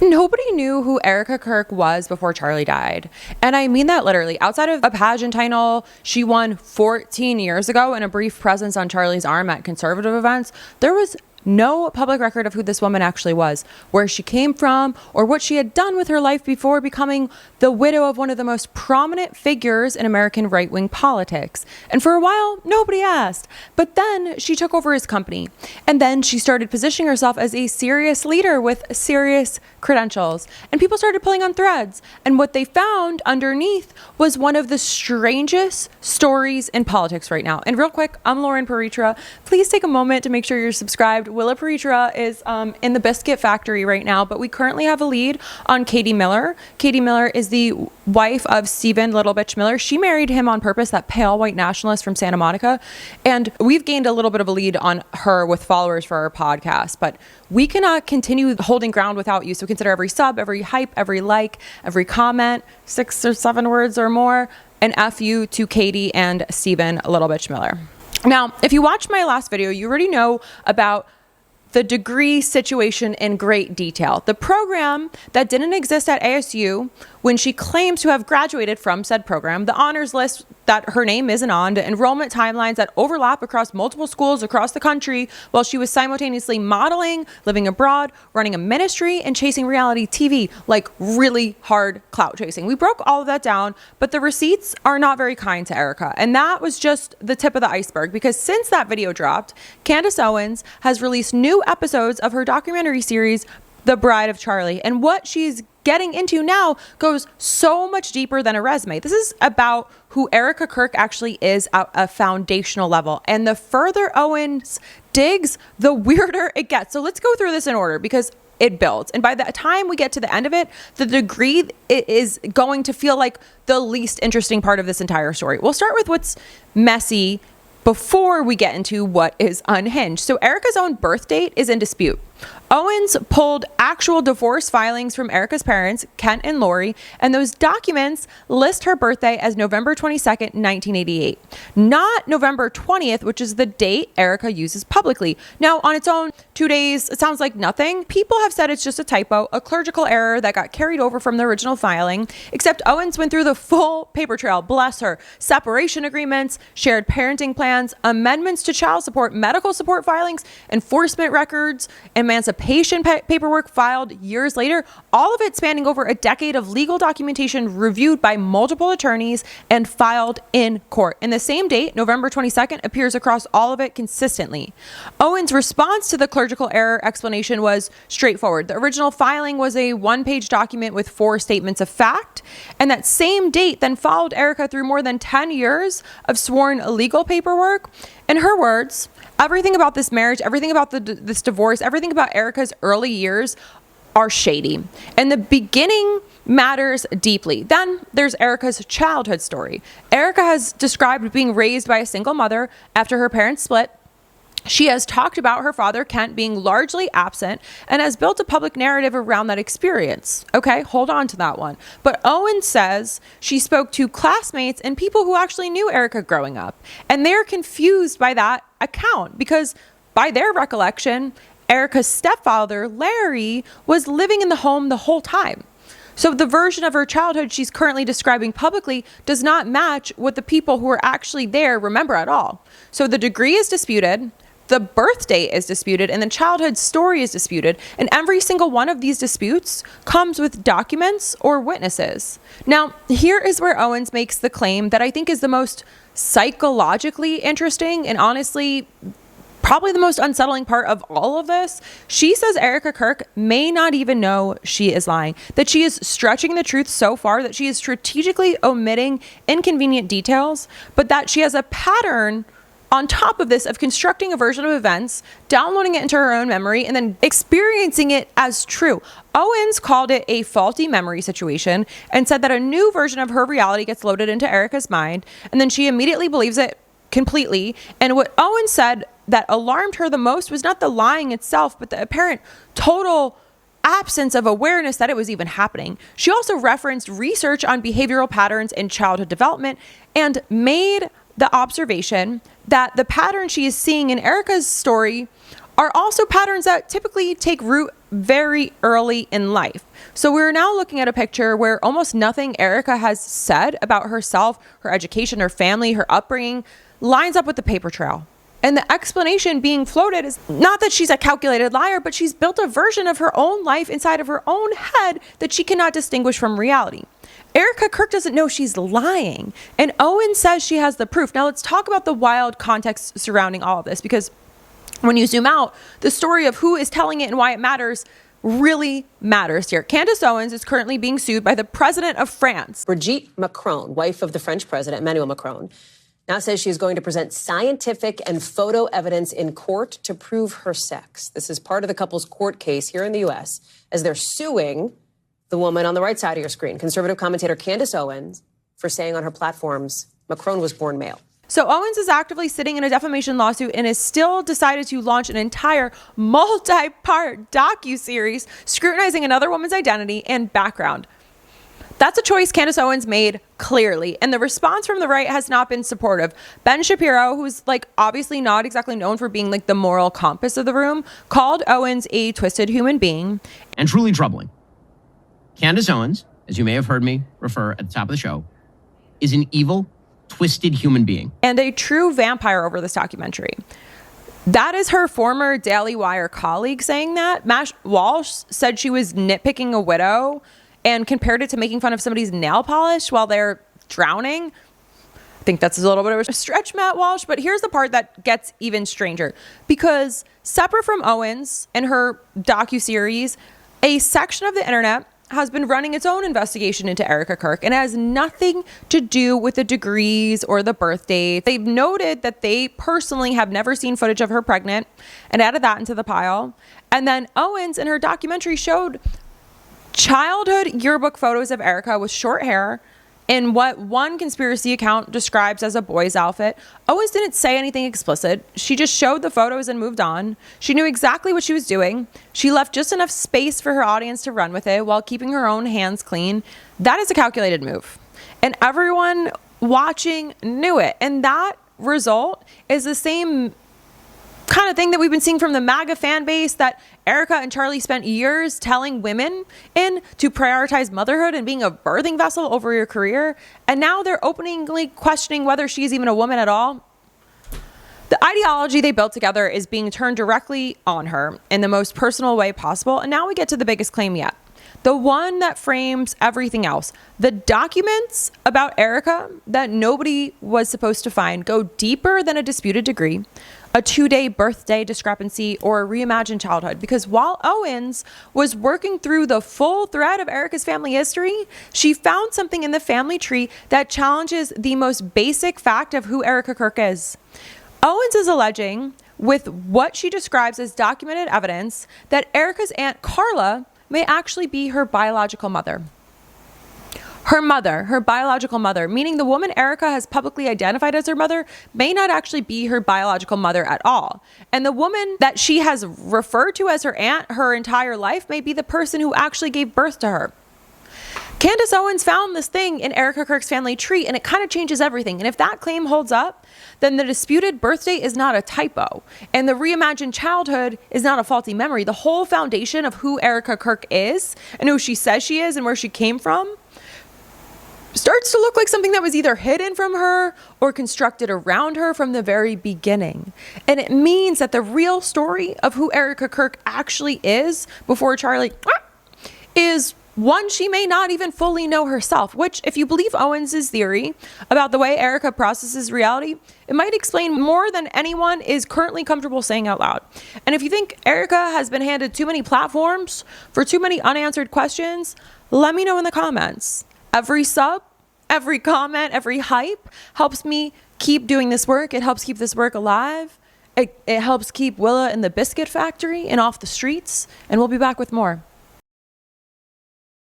And nobody knew who Erika Kirk was before Charlie died. And I mean that literally. Outside of a pageant title she won 14 years ago and a brief presence on Charlie's arm at conservative events, there was no public record of who this woman actually was, where she came from, or what she had done with her life before becoming the widow of one of the most prominent figures in American right-wing politics. And for a while, nobody asked. But then she took over his company. And then she started positioning herself as a serious leader with serious credentials. And people started pulling on threads. And what they found underneath was one of the strangest stories in politics right now. And real quick, I'm Lauren Paritra. Please take a moment to make sure you're subscribed. Willa Paritra is in the biscuit factory right now, but we currently have a lead on Katie Miller. Katie Miller is the wife of Stephen Little Bitch Miller. She married him on purpose, that pale white nationalist from Santa Monica. And we've gained a little bit of a lead on her with followers for our podcast, but we cannot continue holding ground without you. So consider every sub, every hype, every like, every comment, 6 or 7 words or more, an F you to Katie and Stephen Little Bitch Miller. Now, if you watched my last video, you already know about the degree situation in great detail. The program that didn't exist at ASU when she claims to have graduated from said program, the honors list that her name isn't on, the enrollment timelines that overlap across multiple schools across the country while she was simultaneously modeling, living abroad, running a ministry, and chasing reality TV, like really hard clout chasing. We broke all of that down, but the receipts are not very kind to Erika. And that was just the tip of the iceberg, because since that video dropped, Candace Owens has released new episodes of her documentary series, The Bride of Charlie. And what she's getting into now goes so much deeper than a resume. This is about who Erika Kirk actually is at a foundational level. And the further Owens digs, the weirder it gets. So let's go through this in order because it builds. And by the time we get to the end of it, the degree is going to feel like the least interesting part of this entire story. We'll start with what's messy before we get into what is unhinged. So Erika's own birth date is in dispute. Owens pulled actual divorce filings from Erika's parents, Kent and Lori, and those documents list her birthday as November 22nd, 1988, not November 20th, which is the date Erika uses publicly. Now, on its own, 2 days, it sounds like nothing. People have said it's just a typo, a clerical error that got carried over from the original filing, except Owens went through the full paper trail, bless her. Separation agreements, shared parenting plans, amendments to child support, medical support filings, enforcement records, emancipation paperwork filed years later, all of it spanning over a decade of legal documentation reviewed by multiple attorneys and filed in court. And the same date, November 22nd, appears across all of it consistently. Owens' response to the clerical error explanation was straightforward. The original filing was a one-page document with 4 statements of fact, and that same date then followed Erika through more than 10 years of sworn legal paperwork. In her words, everything about this marriage, everything about this divorce, everything about Erika's early years are shady. And the beginning matters deeply. Then there's Erika's childhood story. Erika has described being raised by a single mother after her parents split. She has talked about her father, Kent, being largely absent and has built a public narrative around that experience. Okay, hold on to that one. But Owen says she spoke to classmates and people who actually knew Erika growing up. And they're confused by that account because by their recollection, Erika's stepfather, Larry, was living in the home the whole time. So the version of her childhood she's currently describing publicly does not match what the people who were actually there remember at all. So the degree is disputed, the birth date is disputed, and the childhood story is disputed. And every single one of these disputes comes with documents or witnesses. Now, here is where Owens makes the claim that I think is the most psychologically interesting and honestly probably the most unsettling part of all of this. She says Erika Kirk may not even know she is lying, that she is stretching the truth so far that she is strategically omitting inconvenient details, but that she has a pattern on top of this of constructing a version of events, downloading it into her own memory, and then experiencing it as true. Owens called it a faulty memory situation and said that a new version of her reality gets loaded into Erika's mind, and then she immediately believes it completely. And what Owens said that alarmed her the most was not the lying itself, but the apparent total absence of awareness that it was even happening. She also referenced research on behavioral patterns in childhood development and made the observation that the patterns she is seeing in Erika's story are also patterns that typically take root very early in life. So we're now looking at a picture where almost nothing Erika has said about herself, her education, her family, her upbringing lines up with the paper trail. And the explanation being floated is not that she's a calculated liar, but she's built a version of her own life inside of her own head that she cannot distinguish from reality. Erika Kirk doesn't know she's lying, and Owen says she has the proof. Now let's talk about the wild context surrounding all of this, because when you zoom out, the story of who is telling it and why it matters really matters here. Candace Owens is currently being sued by the president of France. Brigitte Macron, wife of the French president, Emmanuel Macron, now says she is going to present scientific and photo evidence in court to prove her sex. This is part of the couple's court case here in the U.S. as they're suing the woman on the right side of your screen, conservative commentator Candace Owens, for saying on her platforms, Macron was born male. So Owens is actively sitting in a defamation lawsuit and has still decided to launch an entire multi-part docuseries scrutinizing another woman's identity and background. That's a choice Candace Owens made clearly, and the response from the right has not been supportive. Ben Shapiro, who's obviously not exactly known for being the moral compass of the room, called Owens a twisted human being. And truly troubling. Candace Owens, as you may have heard me refer at the top of the show, is an evil, twisted human being. And a true vampire over this documentary. That is her former Daily Wire colleague saying that. Mash Walsh said she was nitpicking a widow and compared it to making fun of somebody's nail polish while they're drowning. I think that's a little bit of a stretch, Matt Walsh, but here's the part that gets even stranger. Because separate from Owens and her docuseries, a section of the internet has been running its own investigation into Erika Kirk, and it has nothing to do with the degrees or the birth date. They've noted that they personally have never seen footage of her pregnant and added that into the pile. And then Owens in her documentary showed childhood yearbook photos of Erika with short hair in what one conspiracy account describes as a boy's outfit. Owens didn't say anything explicit. She just showed the photos and moved on. She knew exactly what she was doing. She left just enough space for her audience to run with it while keeping her own hands clean. That is a calculated move. And everyone watching knew it. And that result is the same kind of thing that we've been seeing from the MAGA fan base that Erika and Charlie spent years telling women in to prioritize motherhood and being a birthing vessel over your career. And now they're openly questioning whether she's even a woman at all. The ideology they built together is being turned directly on her in the most personal way possible. And now we get to the biggest claim yet. The one that frames everything else. The documents about Erika that nobody was supposed to find go deeper than a disputed degree, a 2-day birthday discrepancy, or a reimagined childhood. Because while Owens was working through the full thread of Erika's family history, she found something in the family tree that challenges the most basic fact of who Erika Kirk is. Owens is alleging, with what she describes as documented evidence, that Erika's Aunt Carla may actually be her biological mother. Her biological mother, meaning the woman Erika has publicly identified as her mother may not actually be her biological mother at all. And the woman that she has referred to as her aunt her entire life may be the person who actually gave birth to her. Candace Owens found this thing in Erika Kirk's family tree, and it kind of changes everything. And if that claim holds up, then the disputed birth date is not a typo, and the reimagined childhood is not a faulty memory. The whole foundation of who Erika Kirk is and who she says she is and where she came from starts to look like something that was either hidden from her or constructed around her from the very beginning. And it means that the real story of who Erika Kirk actually is before Charlie is one she may not even fully know herself, which, if you believe Owens' theory about the way Erika processes reality, it might explain more than anyone is currently comfortable saying out loud. And if you think Erika has been handed too many platforms for too many unanswered questions, let me know in the comments. Every sub, every comment, every hype helps me keep doing this work. It helps keep this work alive. It helps keep Willa in the biscuit factory and off the streets. And we'll be back with more.